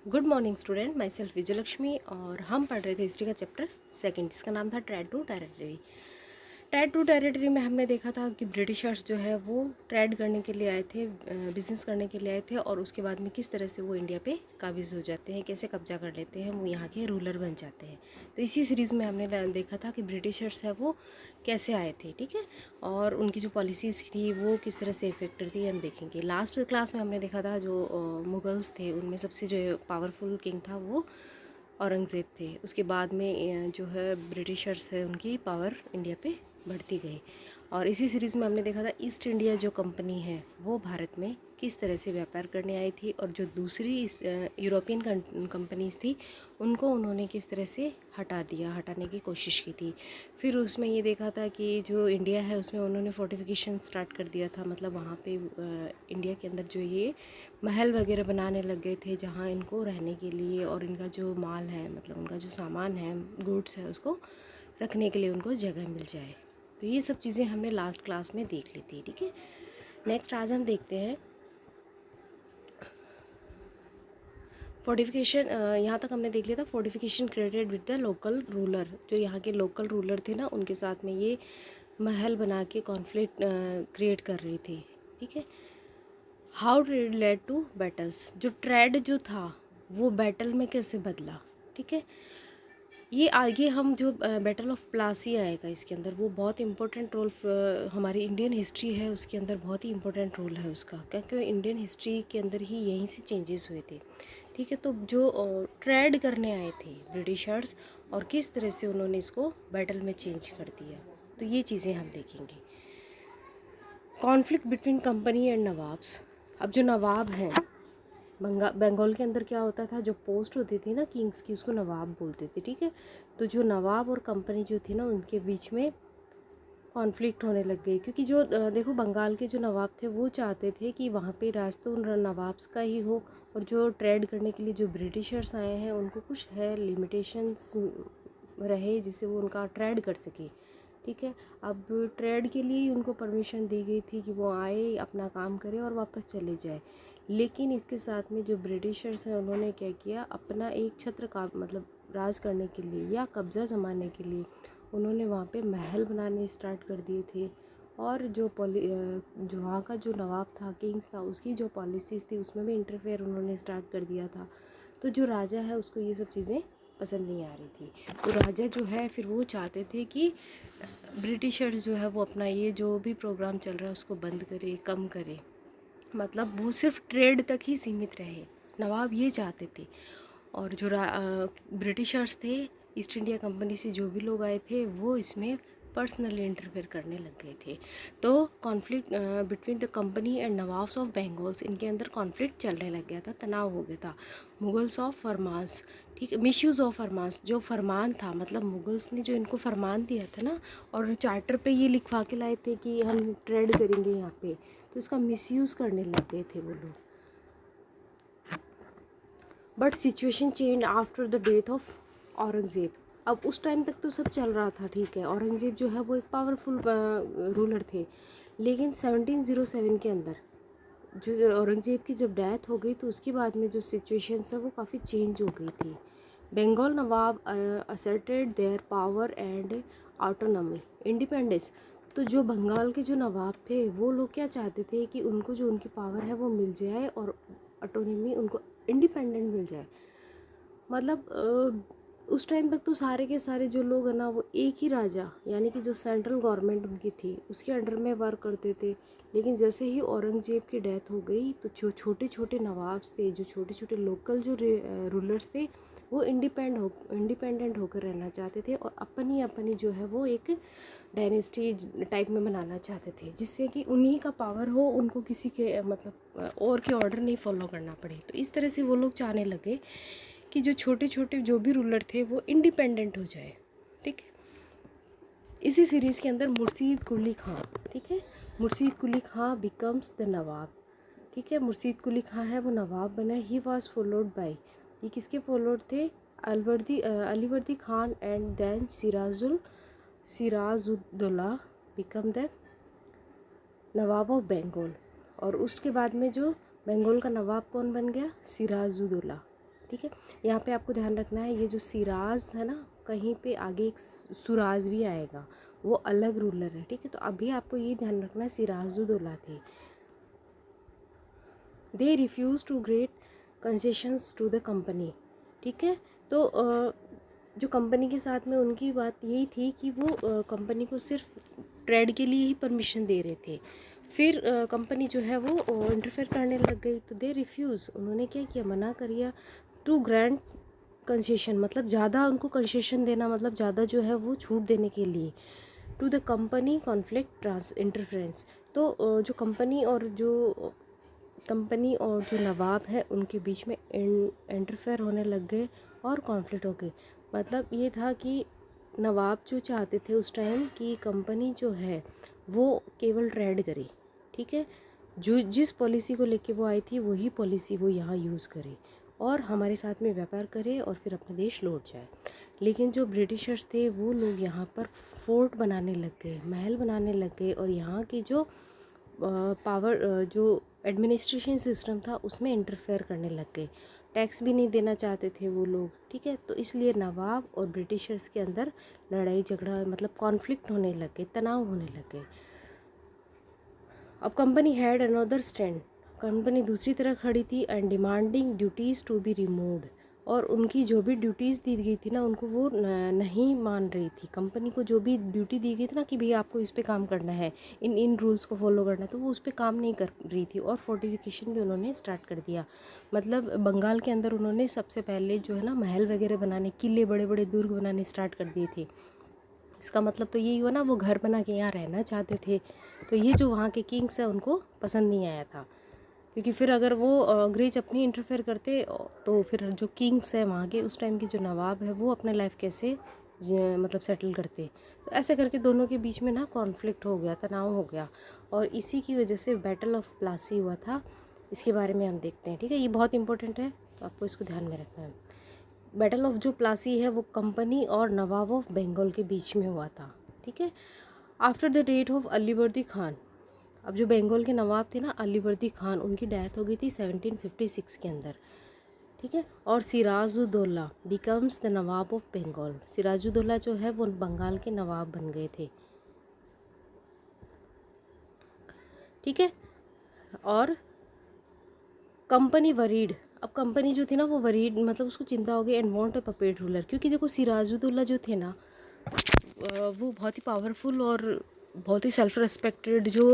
Good morning student, my self Vijayalakshmi. और हम पढ़ रहे थे हिस्ट्री का चैप्टर सेकंड, जिसका नाम था trade to territory. Trade to territory में हमने देखा था कि ब्रिटिशर्स जो है वो ट्रेड करने के लिए आए थे, बिज़नेस करने के लिए आए थे, और उसके बाद में किस तरह से वो इंडिया पे काबिज़ हो जाते हैं, कैसे कब्जा कर लेते हैं, वो यहाँ के रूलर बन जाते हैं। तो इसी सीरीज़ में हमने देखा था कि ब्रिटिशर्स है वो कैसे आए थे, ठीक है, और उनकी जो पॉलिसीज़ थी वो किस तरह से इफेक्टेड थी, हम देखेंगे। लास्ट क्लास में हमने देखा था जो मुगल्स थे उनमें सबसे जो पावरफुल किंग था वो औरंगज़ेब थे। उसके बाद में जो है ब्रिटिशर्स है उनकी पावर इंडिया पे बढ़ती गई। और इसी सीरीज़ में हमने देखा था ईस्ट इंडिया जो कंपनी है वो भारत में किस तरह से व्यापार करने आई थी, और जो दूसरी यूरोपियन कंपनीज थी उनको उन्होंने किस तरह से हटाने की कोशिश की थी। फिर उसमें ये देखा था कि जो इंडिया है उसमें उन्होंने फोर्टिफिकेशन स्टार्ट कर दिया था, मतलब वहाँ पे इंडिया के अंदर जो ये महल वगैरह बनाने लग गए थे जहाँ इनको रहने के लिए और इनका जो माल है, मतलब उनका जो सामान है, गुड्स है, उसको रखने के लिए उनको जगह मिल जाए। तो ये सब चीज़ें हमने लास्ट क्लास में देख ली थी, ठीक है। नेक्स्ट आज हम देखते हैं फोर्टिफिकेशन। यहाँ तक हमने देख लिया था fortification created with the local ruler. जो यहाँ के लोकल रूलर थे ना, उनके साथ में ये महल बना के कॉन्फ्लिक्ट क्रिएट कर रही थी, ठीक है। How trade led to battles, जो ट्रेड जो था वो बैटल में कैसे बदला, ठीक है। ये आगे हम जो बैटल ऑफ प्लासी आएगा इसके अंदर, वो बहुत इंपॉर्टेंट रोल हमारी इंडियन हिस्ट्री है उसके अंदर बहुत ही इंपॉर्टेंट रोल है उसका, क्योंकि इंडियन हिस्ट्री के अंदर ही यहीं से चेंजेस हुए थे, ठीक है। तो जो ट्रेड करने आए थे ब्रिटिशर्स और किस तरह से उन्होंने इसको बैटल में चेंज कर दिया, तो ये चीज़ें हम देखेंगे। Conflict between company and nawabs. अब जो नवाब हैं बंगाल के अंदर क्या होता था, जो पोस्ट होती थी ना किंग्स की, उसको नवाब बोलते थे, ठीक है। तो जो नवाब और कंपनी जो थी ना उनके बीच में कॉन्फ्लिक्ट होने लग गई, क्योंकि जो देखो बंगाल के जो नवाब थे वो चाहते थे कि वहाँ पे राज तो उन नवाब्स का ही हो, और जो ट्रेड करने के लिए जो ब्रिटिशर्स आए हैं उनको कुछ है लिमिटेशंस रहे जिससे वो उनका ट्रेड कर सके, ठीक है। अब ट्रेड के लिए उनको परमिशन दी गई थी कि वो आए, अपना काम करे और वापस चले जाए। लेकिन इसके साथ में जो ब्रिटिशर्स हैं उन्होंने क्या किया, अपना एक छत्र का मतलब राज करने के लिए या कब्ज़ा जमाने के लिए उन्होंने वहाँ पे महल बनाने स्टार्ट कर दिए थे। और जो वहाँ का जो नवाब था, किंग्स था, उसकी जो पॉलिसीज़ थी उसमें भी इंटरफेयर उन्होंने स्टार्ट कर दिया था। तो जो राजा है उसको ये सब चीज़ें पसंद नहीं आ रही थी। तो राजा जो है फिर वो चाहते थे कि ब्रिटिशर जो है वो अपना ये जो भी प्रोग्राम चल रहा है उसको बंद करे, कम करे, मतलब वो सिर्फ ट्रेड तक ही सीमित रहे, नवाब ये चाहते थे। और जो ब्रिटिशर्स थे, ईस्ट इंडिया कंपनी से जो भी लोग आए थे वो इसमें पर्सनली इंटरफेयर करने लग गए थे। तो conflict between the company and nawabs of Bengal's, इनके अंदर कॉन्फ्लिक्ट चलने लग गया था, तनाव हो गया था। मुगल्स ऑफ फरमांस, ठीक है, मिसयूज़ ऑफ फरमांस, जो फरमान था, मतलब मुगल्स ने जो इनको फरमान दिया था ना, और चार्टर पे ये लिखवा के लाए थे कि हम ट्रेड करेंगे यहाँ पे, तो इसका मिसयूज़ करने लग गए थे वो लोग। But situation change after the death of Aurangzeb. अब उस टाइम तक तो सब चल रहा था, ठीक है, औरंगज़ेब जो है वो एक पावरफुल रूलर थे। लेकिन 1707 के अंदर जो औरंगज़ेब की जब डेथ हो गई तो उसके बाद में जो सिचुएशन है वो काफ़ी चेंज हो गई थी। Bengal nawab asserted their power and autonomy independence. तो जो बंगाल के जो नवाब थे वो लोग क्या चाहते थे कि उनको जो उनकी पावर है वो मिल जाए और ऑटोनॉमी, उनको इंडिपेंडेंट मिल जाए। मतलब उस टाइम तक तो सारे के सारे जो लोग हैं ना वो एक ही राजा, यानी कि जो सेंट्रल गवर्नमेंट उनकी थी उसके अंडर में वर्क करते थे। लेकिन जैसे ही औरंगज़ेब की डेथ हो गई तो जो छोटे छोटे नवाब्स थे, जो छोटे छोटे लोकल जो रूलर्स थे, वो इंडिपेंडेंट होकर रहना चाहते थे और अपनी अपनी जो है वो एक डायनेस्टी टाइप में बनाना चाहते थे, जिससे कि उन्हीं का पावर हो, उनको किसी के मतलब और के ऑर्डर नहीं फॉलो करना पड़े। तो इस तरह से वो लोग चाहने लगे कि जो छोटे छोटे जो भी रूलर थे वो इंडिपेंडेंट हो जाए, ठीक है। इसी सीरीज़ के अंदर मुर्शीद कुली खां, ठीक है, मुर्शीद कुली खां बिकम्स द नवाब, ठीक है। मुर्शीद कुली खां है वो नवाब बना। ही वॉज फॉलोड बाई, ये किसके फॉलोड थे, Alivardi Khan and then Sirajuddaula become the nawab of Bengal. और उसके बाद में जो बंगाल का नवाब कौन बन गया, सिराजुद्दौला, ठीक है। यहाँ पे आपको ध्यान रखना है, ये जो सिराज है ना, कहीं पे आगे एक सुराज भी आएगा, वो अलग रूलर है, ठीक है। तो अभी आपको ये ध्यान रखना है, सिराजुद्दौला थे, they refuse to great concessions to the company, ठीक है। तो जो कंपनी के साथ में उनकी बात यही थी कि वो कंपनी को सिर्फ ट्रेड के लिए ही परमिशन दे रहे थे। फिर कंपनी जो है वो इंटरफेयर करने लग गई, तो दे रिफ्यूज़, उन्होंने क्या किया, मना कर दिया टू ग्रांट कंसेशन, मतलब ज़्यादा उनको कंसेशन देना, मतलब ज़्यादा जो है वो छूट देने के लिए, to the company conflict trans interference. तो जो कंपनी और जो नवाब है उनके बीच में इंटरफेयर होने लग गए और कॉन्फ्लिक्ट हो गए। मतलब ये था कि नवाब जो चाहते थे उस टाइम कि कंपनी जो है वो केवल ट्रेड करे, ठीक है, जो जिस पॉलिसी को लेके वो आई थी वही पॉलिसी वो यहाँ यूज़ करे और हमारे साथ में व्यापार करे और फिर अपना देश लौट जाए। लेकिन जो ब्रिटिशर्स थे वो लोग यहाँ पर फोर्ट बनाने लग गए, महल बनाने लग गए, और यहाँ की जो पावर जो एडमिनिस्ट्रेशन सिस्टम था उसमें इंटरफेयर करने लग गए। टैक्स भी नहीं देना चाहते थे वो लोग, ठीक है। तो इसलिए नवाब और ब्रिटिशर्स के अंदर लड़ाई झगड़ा, मतलब कॉन्फ्लिक्ट होने लग गए, तनाव होने लग गए। अब company had another stand, company दूसरी तरह खड़ी थी, and demanding duties to be removed, और उनकी जो भी ड्यूटीज़ दी गई थी ना उनको वो नहीं मान रही थी। कंपनी को जो भी ड्यूटी दी गई थी ना कि भैया आपको इस पे काम करना है, इन इन रूल्स को फॉलो करना है, तो वो उस पर काम नहीं कर रही थी। और फोर्टिफिकेशन भी उन्होंने स्टार्ट कर दिया, मतलब बंगाल के अंदर उन्होंने सबसे पहले जो है ना महल वगैरह बनाने, किले, बड़े बड़े दुर्ग बनाने स्टार्ट कर दिए थे। इसका मतलब तो यही हुआ ना, वो घर बना के यहाँ रहना चाहते थे। तो ये जो वहाँ के किंग्स हैं उनको पसंद नहीं आया था, क्योंकि फिर अगर वो अंग्रेज अपनी इंटरफेयर करते तो फिर जो किंग्स हैं वहाँ के, उस टाइम के जो नवाब है, वो अपने लाइफ कैसे मतलब सेटल करते। तो ऐसे करके दोनों के बीच में ना कॉन्फ्लिक्ट हो गया, तनाव हो गया, और इसी की वजह से बैटल ऑफ प्लासी हुआ था। इसके बारे में हम देखते हैं, ठीक है। ये बहुत इंपॉर्टेंट है, तो आपको इसको ध्यान में रखना है। बैटल ऑफ जो प्लासी है वो कंपनी और नवाब ऑफ बंगाल के बीच में हुआ था, ठीक है। After the death of Alivardi Khan, अब जो बंगाल के नवाब थे ना अलीवर्दी खान, उनकी डेथ हो गई थी 1756 के अंदर, ठीक है। और Sirajuddaula becomes the nawab of Bengal, Sirajuddaula जो है वो बंगाल के नवाब बन गए थे, ठीक है। और कंपनी वरीड, अब कंपनी जो थी ना वो वरीड, मतलब उसको चिंता हो गई, and want a puppet ruler, क्योंकि देखो सिराजुद्दौला जो थे ना वो बहुत ही पावरफुल और बहुत ही सेल्फ रेस्पेक्टेड, जो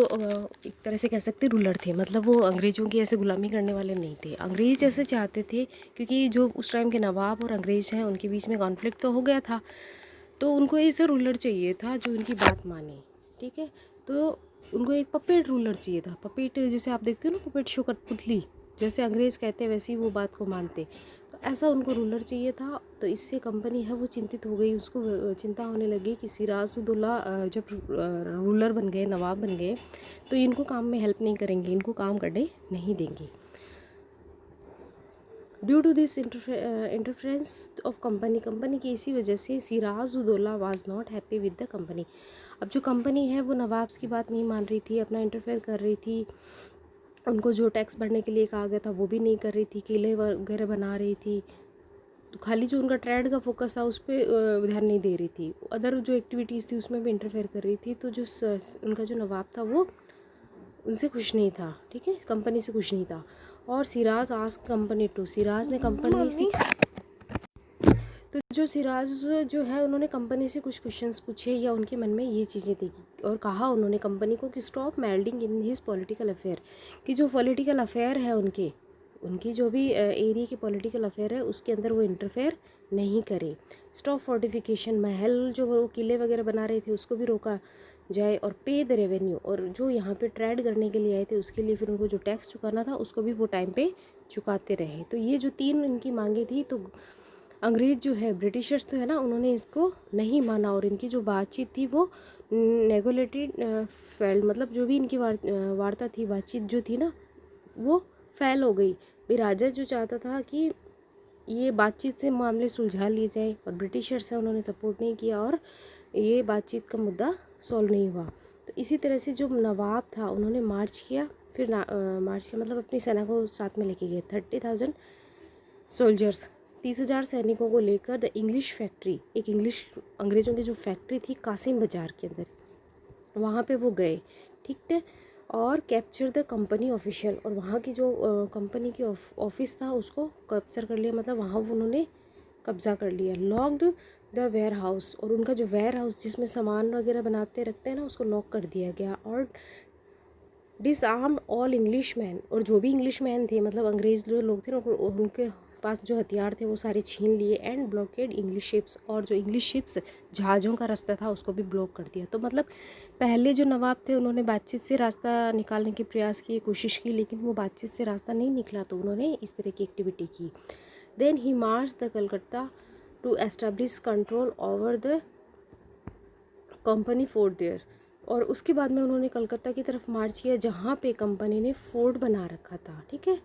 एक तरह से कह सकते रूलर थे, मतलब वो अंग्रेज़ों की ऐसे गुलामी करने वाले नहीं थे। अंग्रेज़ ऐसे चाहते थे, क्योंकि जो उस टाइम के नवाब और अंग्रेज़ हैं उनके बीच में कॉन्फ्लिक्ट तो हो गया था, तो उनको ऐसे रूलर चाहिए था जो उनकी बात माने, ठीक है। तो उनको एक पपेट रूलर चाहिए था, पपेट जैसे आप देखते हो ना पपेट शो कठपुतली, जैसे अंग्रेज़ कहते हैं वैसे ही वो बात को मानते, तो ऐसा उनको रूलर चाहिए था। तो इससे कंपनी है वो चिंतित हो गई, उसको चिंता होने लगी कि सिराजुद्दौला जब रूलर बन गए, नवाब बन गए, तो इनको काम में हेल्प नहीं करेंगे, इनको काम करने नहीं देंगे। Due to this interference of company की इसी वजह से Sirajuddaula was not happy with the company. अब जो कंपनी है वो नवाब्स की बात नहीं मान रही थी, अपना इंटरफेयर कर रही थी, उनको जो टैक्स भरने के लिए कहा गया था वो भी नहीं कर रही थी, किले वगैरह बना रही थी, तो खाली जो उनका ट्रेड का फोकस था उस पर ध्यान नहीं दे रही थी, अदर जो एक्टिविटीज़ थी उसमें भी इंटरफेयर कर रही थी। तो जो उनका जो नवाब था वो उनसे खुश नहीं था, ठीक है, कंपनी से खुश नहीं था। और Siraj ask company to, Siraj ने कंपनी से, तो जो सिराज जो है उन्होंने कंपनी से कुछ क्वेश्चंस पूछे या उनके मन में ये चीज़ें थी, और कहा उन्होंने कंपनी को कि stop meddling in his political affair, कि जो पॉलिटिकल अफेयर है उनकी जो भी एरिया के पॉलिटिकल अफेयर है उसके अंदर वो इंटरफेयर नहीं करे। स्टॉप फोर्टिफिकेशन, महल जो वो किले वगैरह बना रहे थे उसको भी रोका जाए, और पे द रेवेन्यू, और जो यहाँ पे ट्रेड करने के लिए आए थे उसके लिए फिर उनको जो टैक्स चुकाना था उसको भी वो टाइम पे चुकाते रहे। तो ये जो 3 इनकी मांगे थी, तो अंग्रेज़ जो है, ब्रिटिशर्स तो है ना, उन्होंने इसको नहीं माना, और इनकी जो बातचीत थी वो नेगोलेटेड फेल्ड, मतलब जो भी इनकी वार्ता थी, बातचीत जो थी ना वो फेल हो गई। भाई राजा जो चाहता था कि ये बातचीत से मामले सुलझा लिए जाए, और ब्रिटिशर्स है उन्होंने सपोर्ट नहीं किया, और ये बातचीत का मुद्दा सॉल्व नहीं हुआ। तो इसी तरह से जो नवाब था उन्होंने मार्च किया, फिर मार्च किया मतलब अपनी सेना को साथ में लेके गए, 30,000 सोल्जर्स, 30,000 सैनिकों को लेकर द इंग्लिश फैक्ट्री, एक इंग्लिश अंग्रेज़ों की जो फैक्ट्री थी कासिम बाज़ार के अंदर, वहाँ पे वो गए, ठीक है। और कैप्चर द कंपनी ऑफिशियल, और वहाँ की जो कंपनी की ऑफिस था उसको कैप्चर कर लिया, मतलब वहाँ उन्होंने कब्ज़ा कर लिया। लॉक्ड द वेयर हाउस, और उनका जो वेयर हाउस जिसमें सामान वगैरह बनाते रखते हैं ना, उसको लॉक कर दिया गया। और डिसआर्म ऑल इंग्लिश मैन, और जो भी इंग्लिश मैन थे, मतलब अंग्रेज़ जो लोग थे ना, उनके पास जो हथियार थे वो सारे छीन लिए। एंड ब्लॉकेड इंग्लिश शिप्स, और जो इंग्लिश शिप्स जहाज़ों का रास्ता था उसको भी ब्लॉक कर दिया। तो मतलब पहले जो नवाब थे उन्होंने बातचीत से रास्ता निकालने के प्रयास किए, कोशिश की, लेकिन वो बातचीत से रास्ता नहीं निकला, तो उन्होंने इस तरह की एक्टिविटी की। Then he march the Calcutta to establish control over the company fort there, और उसके बाद में उन्होंने कलकत्ता की तरफ मार्च किया जहाँ पे कंपनी ने फोर्ट बना रखा था, ठीक है।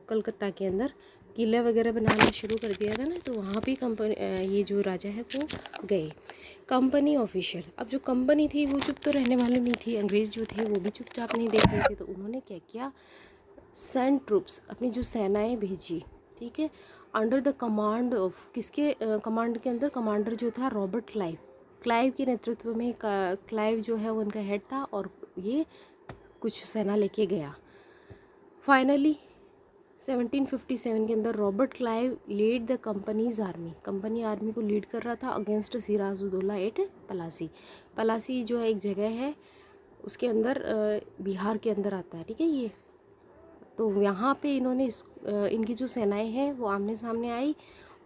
कलकत्ता के अंदर किले वगैरह बनाना शुरू कर दिया था ना, तो वहाँ पे कंपनी ये जो राजा है वो गए। कंपनी ऑफिशियल, अब जो कंपनी थी वो चुप तो रहने वाली नहीं थी, अंग्रेज़ जो थे वो भी चुपचाप नहीं देख रहे थे, तो उन्होंने क्या किया, सेंड ट्रूप्स, अपनी जो सेनाएं भेजी, ठीक है, अंडर द कमांड ऑफ, किसके कमांड के अंदर, कमांडर जो था रॉबर्ट क्लाइव, क्लाइव के नेतृत्व में, क्लाइव जो है वो उनका हेड था, और ये कुछ सेना लेके गया। फाइनली 1757 के अंदर Robert Clive lead the companies army, company army को लीड कर रहा था अगेंस्ट सिराजुद्दौला एट पलासी। पलासी जो है एक जगह है, उसके अंदर बिहार के अंदर आता है, ठीक है ये। तो यहाँ पे इन्होंने इनकी जो सेनाएं हैं वो आमने सामने आई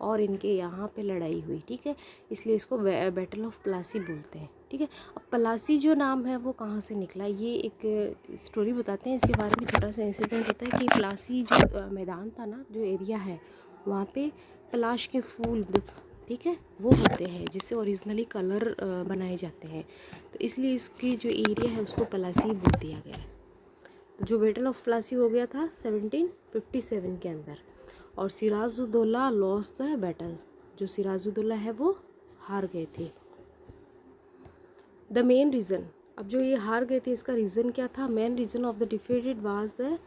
और इनके यहाँ पे लड़ाई हुई, ठीक है, इसलिए इसको बैटल ऑफ प्लासी बोलते हैं, ठीक है। अब प्लासी जो नाम है वो कहाँ से निकला, ये एक स्टोरी बताते हैं, इसके बारे में छोटा सा इंसिडेंट होता है कि प्लासी जो मैदान था ना, जो एरिया है, वहाँ पे पलाश के फूल, ठीक है, वो होते हैं जिससे ओरिजिनली कलर बनाए जाते हैं, तो इसलिए इसकी जो एरिया है उसको प्लासी बोल दिया गया है। तो जो बैटल ऑफ प्लासी हो गया था 1757 के अंदर, और सिराजुद्दौला लॉस्ट द बैटल, जो सिराजुद्दौला है वो हार गए थे। द मेन रीज़न, अब जो ये हार गए थे इसका रीज़न क्या था, main reason of the defeated was the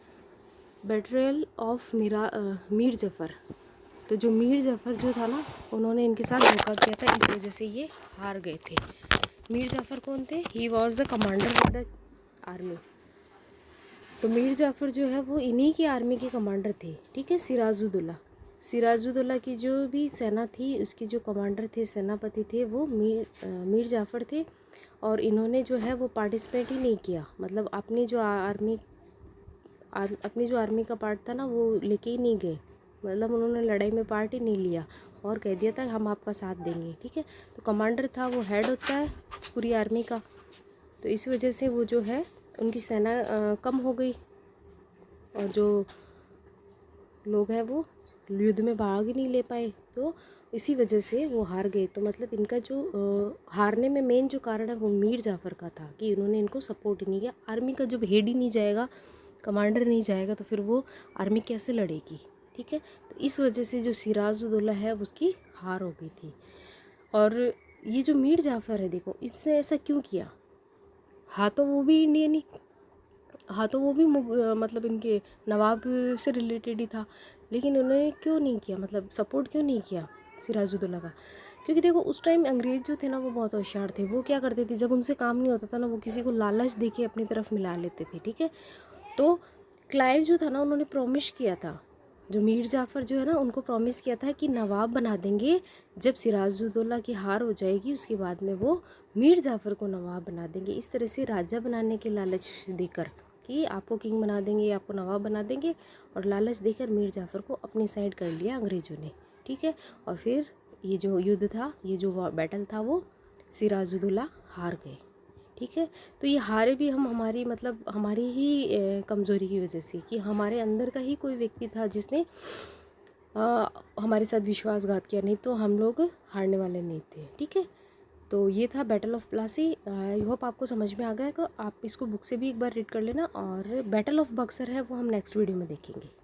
betrayal of Mir Jafar. तो जो मीर जफ़र जो था ना, उन्होंने इनके साथ धोखा किया था, इस वजह से ये हार गए थे। मीर जफ़र कौन थे, he was the commander of the army. तो मीर जाफ़र जो है वो इन्हीं की आर्मी के कमांडर थे, ठीक है। सिराजुद्दौला की जो भी सेना थी उसकी जो कमांडर थे, सेनापति थे, वो मीर जाफ़र थे, और इन्होंने जो है वो पार्टिसिपेट ही नहीं किया, मतलब अपनी जो आर्मी का पार्ट था ना वो लेके ही नहीं गए, मतलब उन्होंने लड़ाई में पार्ट ही नहीं लिया और कह दिया था हम आपका साथ देंगे, ठीक है। तो कमांडर था वो हेड होता है पूरी आर्मी का, तो इस वजह से वो जो है उनकी सेना कम हो गई, और जो लोग हैं वो युद्ध में भाग ही नहीं ले पाए, तो इसी वजह से वो हार गए। तो मतलब इनका जो हारने में मेन जो कारण है वो मीर जाफ़र का था कि उन्होंने इनको सपोर्ट ही नहीं किया। आर्मी का जब हेड ही नहीं जाएगा, कमांडर नहीं जाएगा, तो फिर वो आर्मी कैसे लड़ेगी, ठीक है। तो इस वजह से जो सिराजुद्दौला है उसकी हार हो गई थी। और ये जो मीर जाफ़र है, देखो इसने ऐसा क्यों किया, हाँ तो वो भी इंडियन ही, हाँ तो वो भी मतलब इनके नवाब से रिलेटेड ही था, लेकिन उन्होंने क्यों नहीं किया, मतलब सपोर्ट क्यों नहीं किया सिराजुद्दौला का, क्योंकि देखो उस टाइम अंग्रेज़ जो थे ना वो बहुत होशियार थे। वो क्या करते थे, जब उनसे काम नहीं होता था ना, वो किसी को लालच देके अपनी तरफ मिला लेते थे, ठीक है। तो क्लाइव जो था ना, उन्होंने प्रॉमिस किया था, जो मीर जाफ़र जो है ना, उनको प्रॉमिस किया था कि नवाब बना देंगे, जब सिराजुद्दौला की हार हो जाएगी उसके बाद में वो मीर जाफ़र को नवाब बना देंगे। इस तरह से राजा बनाने के लालच देकर कि आपको किंग बना देंगे, आपको नवाब बना देंगे, और लालच देकर मीर जाफ़र को अपनी साइड कर लिया अंग्रेज़ों ने, ठीक है। और फिर ये जो युद्ध था, ये जो बैटल था, वो सिराजुद्दौला हार गए, ठीक है। तो ये हारे भी हम हमारी मतलब हमारी ही कमज़ोरी की वजह से, कि हमारे अंदर का ही कोई व्यक्ति था जिसने हमारे साथ विश्वासघात किया, नहीं तो हम लोग हारने वाले नहीं थे, ठीक है। तो ये था battle of Plassey. I hope आपको समझ में आ गया, कि आप इसको बुक से भी एक बार रीड कर लेना, और बैटल ऑफ बक्सर है वो हम नेक्स्ट वीडियो में देखेंगे।